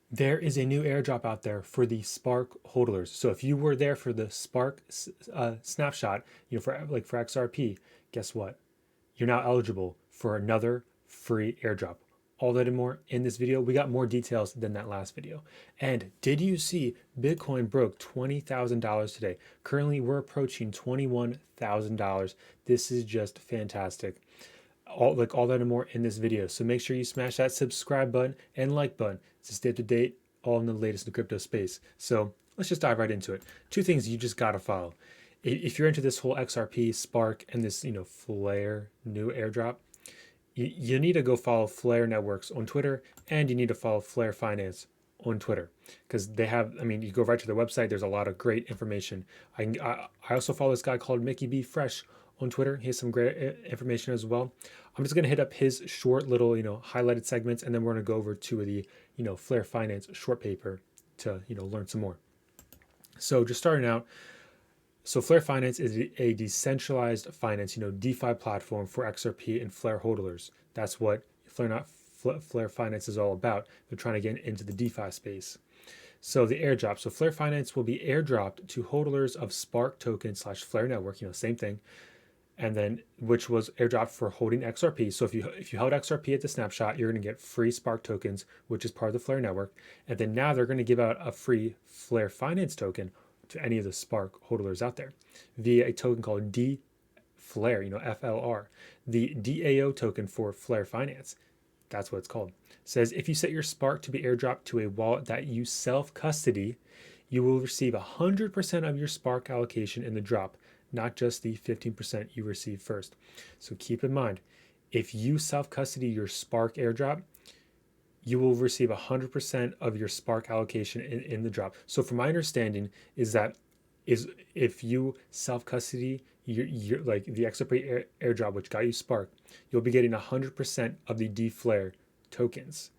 There is a new airdrop out there for the Spark hodlers. So if you were there for the Spark snapshot, for XRP, guess what? You're now eligible for another free airdrop. All that and more in this video. We got more details than that last video. And did you see Bitcoin broke $20,000 today? Currently, we're approaching $21,000. This is just fantastic. All that and more in this video. So make sure you smash that subscribe button and like button to stay up to date all in the latest in the crypto space. So let's just dive right into it. Two things you just gotta follow. If you're into this whole XRP, Spark, and this Flare new airdrop, you need to go follow Flare Networks on Twitter, and you need to follow Flare Finance on Twitter, because they have, I mean, you go right to their website. There's a lot of great information. I also follow this guy called Mickey B Fresh on Twitter. He has some great information as well. I'm just gonna hit up his short little highlighted segments, and then we're gonna go over to the Flare Finance short paper to learn some more. So just starting out, so Flare Finance is a decentralized finance, DeFi platform for XRP and Flare hodlers. That's what Flare Finance is all about. They're trying to get into the DeFi space. So the airdrop. So Flare Finance will be airdropped to hodlers of Spark token / Flare Network. Same thing. And then which was airdropped for holding XRP. So if you held XRP at the snapshot, you're going to get free Spark tokens, which is part of the Flare network. And then now they're going to give out a free Flare Finance token to any of the Spark hodlers out there via a token called DAOflare, FLR, the DAO token for Flare Finance. That's what it's called. It says if you set your Spark to be airdropped to a wallet that you self-custody, you will receive 100% of your Spark allocation in the drop, not just the 15% you receive first. So keep in mind, if you self-custody your Spark airdrop, you will receive 100% of your Spark allocation in the drop. So from my understanding is if you self-custody your like the XRP airdrop, which got you Spark, you'll be getting 100% of the DAOflare tokens.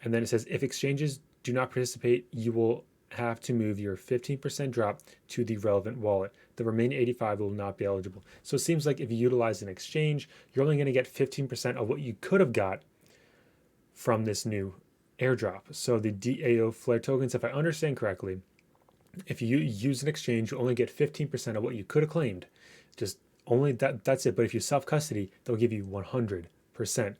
And then it says if exchanges do not participate, you will have to move your 15% drop to the relevant wallet. The remaining 85 will not be eligible. So it seems like if you utilize an exchange, you're only going to get 15% of what you could have got from this new airdrop. So the DAOflare tokens, if I understand correctly, if you use an exchange, you only get 15% of what you could have claimed. Just only that's it. But if you self-custody, they'll give you 100%. I'm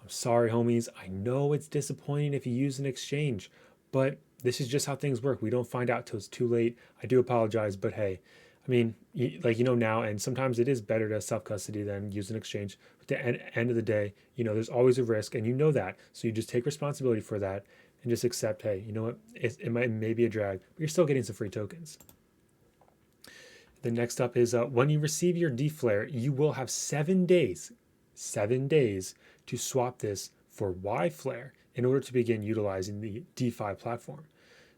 sorry, homies. I know it's disappointing if you use an exchange, but this is just how things work. We don't find out till it's too late. I do apologize, but hey, I mean, now, and sometimes it is better to self-custody than use an exchange. But at the end of the day, there's always a risk, and you know that. So you just take responsibility for that and just accept, hey, you know what? It may be a drag, but you're still getting some free tokens. The next up is when you receive your DAOflare, you will have 7 days to swap this for YFlare in order to begin utilizing the DeFi platform.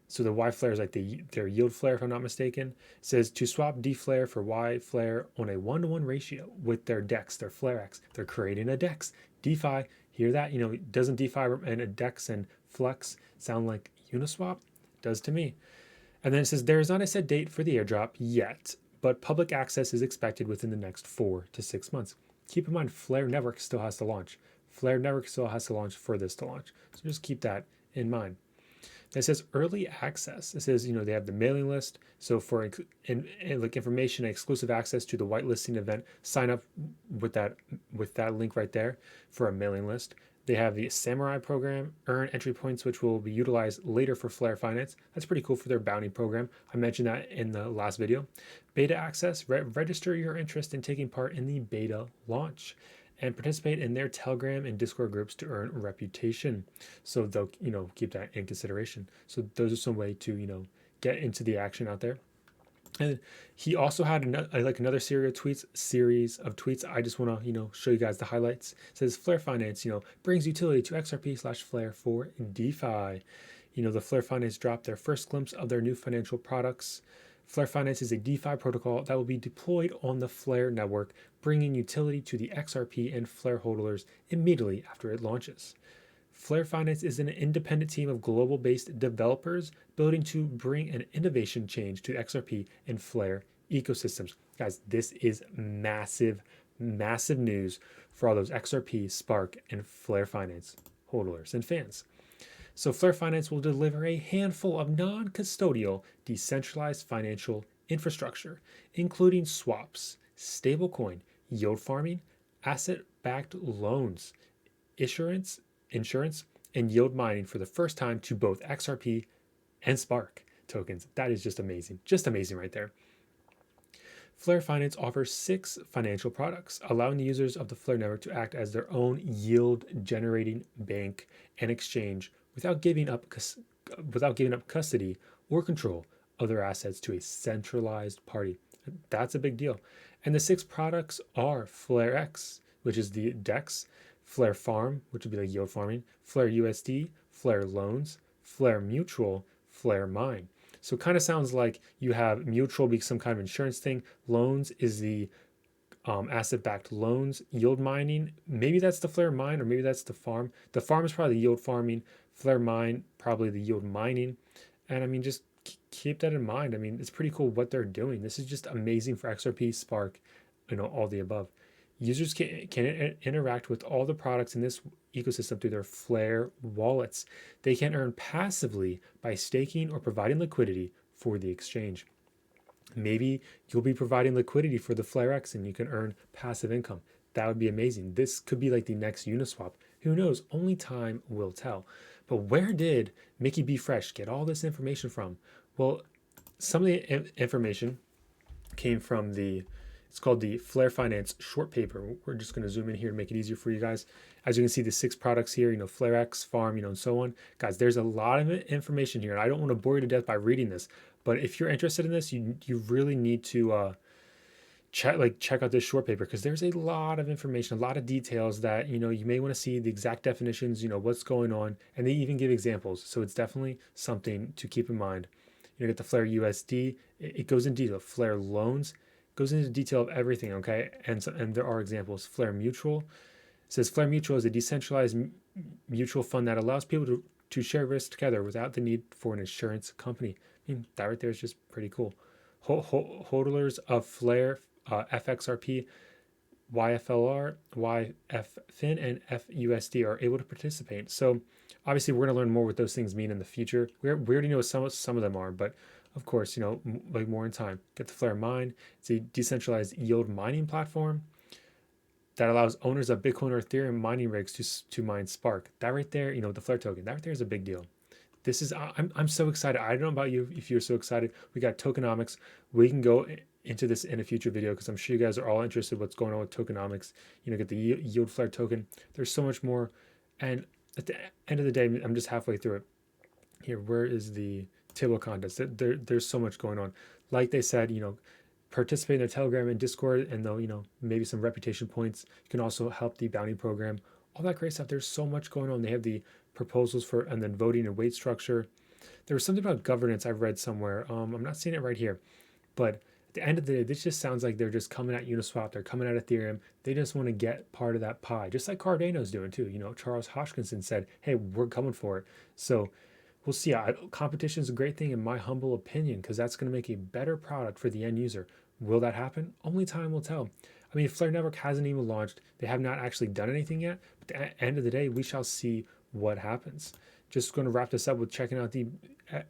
So the YFlare is like their yield flare, if I'm not mistaken. It says to swap DAOflare for YFlare on a 1-to-1 ratio with their DEX, their FlareX. They're creating a DEX. DeFi, hear that? Doesn't DeFi and a DEX and Flex sound like Uniswap? It does to me. And then it says there is not a set date for the airdrop yet, but public access is expected within the next 4 to 6 months. Keep in mind, Flare Network still has to launch. Flare Network still has to launch for this to launch. So just keep that in mind. It says early access. It says, they have the mailing list. So for information and exclusive access to the whitelisting event, sign up with that link right there for a mailing list. They have the Samurai program, earn entry points, which will be utilized later for Flare Finance. That's pretty cool for their bounty program. I mentioned that in the last video. Beta access, register your interest in taking part in the beta launch and participate in their Telegram and Discord groups to earn reputation. So they'll, keep that in consideration. So those are some way to, get into the action out there. And he also had another series of tweets. I just want to, show you guys the highlights. It says Flare Finance, brings utility to XRP / Flare for DeFi. The Flare Finance dropped their first glimpse of their new financial products. Flare Finance is a DeFi protocol that will be deployed on the Flare network, bringing utility to the XRP and Flare hodlers immediately after it launches. Flare Finance is an independent team of global-based developers building to bring an innovation change to XRP and Flare ecosystems. Guys, this is massive, massive news for all those XRP, Spark, and Flare Finance hodlers and fans. So Flare Finance will deliver a handful of non-custodial, decentralized financial infrastructure, including swaps, stablecoin, yield farming, asset-backed loans, insurance, and yield mining for the first time to both XRP and Spark tokens. That is just amazing right there. Flare Finance offers 6 financial products, allowing the users of the Flare network to act as their own yield-generating bank and exchange without giving up custody or control of their assets to a centralized party. That's a big deal. And the 6 products are Flare X, which is the DEX, Flare Farm, which would be like yield farming, Flare USD, Flare Loans, Flare Mutual, Flare Mine. So it kind of sounds like you have mutual be some kind of insurance thing. Loans is the asset-backed loans. Yield mining, maybe that's the Flare Mine, or maybe that's the farm. The farm is probably the yield farming. Flare Mine, probably the yield mining. And I mean, just keep that in mind. I mean, it's pretty cool what they're doing. This is just amazing for XRP, Spark, all the above. Users can interact with all the products in this ecosystem through their Flare wallets. They can earn passively by staking or providing liquidity for the exchange. Maybe you'll be providing liquidity for the Flare X and you can earn passive income. That would be amazing. This could be like the next Uniswap. Who knows? Only time will tell. But where did Mickey B. Fresh get all this information from? Well, some of the information came from it's called the Flare Finance short paper. We're just going to zoom in here and make it easier for you guys. As you can see, the 6 products here, Flare X, Farm, and so on. Guys, there's a lot of information here. And I don't want to bore you to death by reading this, but if you're interested in this, you really need to check out this short paper, because there's a lot of information, a lot of details that you may want to see the exact definitions, what's going on, and they even give examples. So it's definitely something to keep in mind. You get the Flare USD. It goes into detail. Flare Loans goes into detail of everything, okay? And there are examples. Flare Mutual. It says Flare Mutual is a decentralized mutual fund that allows people to share risk together without the need for an insurance company. I mean, that right there is just pretty cool. Hodlers of Flare, FXRP, YFLR, YFFIN, and FUSD are able to participate. So obviously we're going to learn more what those things mean in the future. We already know some of them are, but of course, like more in time. Get the Flare Mine. It's a decentralized yield mining platform that allows owners of Bitcoin or Ethereum mining rigs to mine Spark. That right there, the Flare token, that right there is a big deal. I'm so excited. I don't know about you if you're so excited. We got tokenomics. We can go into this in a future video, because I'm sure you guys are all interested in what's going on with tokenomics. Get the yield Flare token. There's so much more. And at the end of the day, I'm just halfway through it. Here, where is the table of contents? There's so much going on. Like they said, participate in their Telegram and Discord, and they'll, maybe some reputation points. You can also help the bounty program. All that great stuff. There's so much going on. They have the proposals for, and then voting and weight structure. There was something about governance I've read somewhere. I'm not seeing it right here, but at the end of the day, this just sounds like they're just coming at Uniswap. They're coming at Ethereum. They just want to get part of that pie, just like Cardano's doing too. Charles Hoskinson said, "Hey, we're coming for it." So we'll see. Competition is a great thing in my humble opinion, because that's going to make a better product for the end user. Will that happen? Only time will tell. I mean, Flare Network hasn't even launched. They have not actually done anything yet. But at the end of the day, we shall see what happens. Just going to wrap this up with checking out the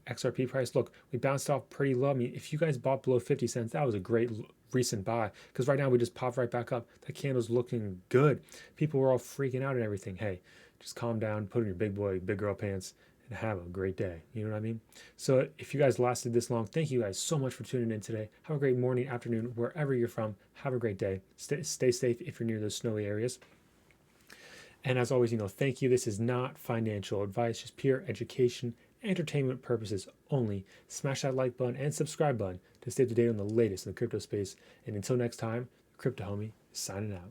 XRP price. Look, we bounced off pretty low. I mean, if you guys bought below 50 cents, that was a great recent buy, because right now we just popped right back up. That candle's looking good. People were all freaking out and everything. Hey, just calm down, put on your big boy, big girl pants, and have a great day. You know what I mean? So if you guys lasted this long, thank you guys so much for tuning in today. Have a great morning, afternoon, wherever you're from. Have a great day. Stay safe if you're near those snowy areas. And as always, thank you. This is not financial advice, just pure education, entertainment purposes only. Smash that like button and subscribe button to stay up to date on the latest in the crypto space. And until next time, Crypto Homie is signing out.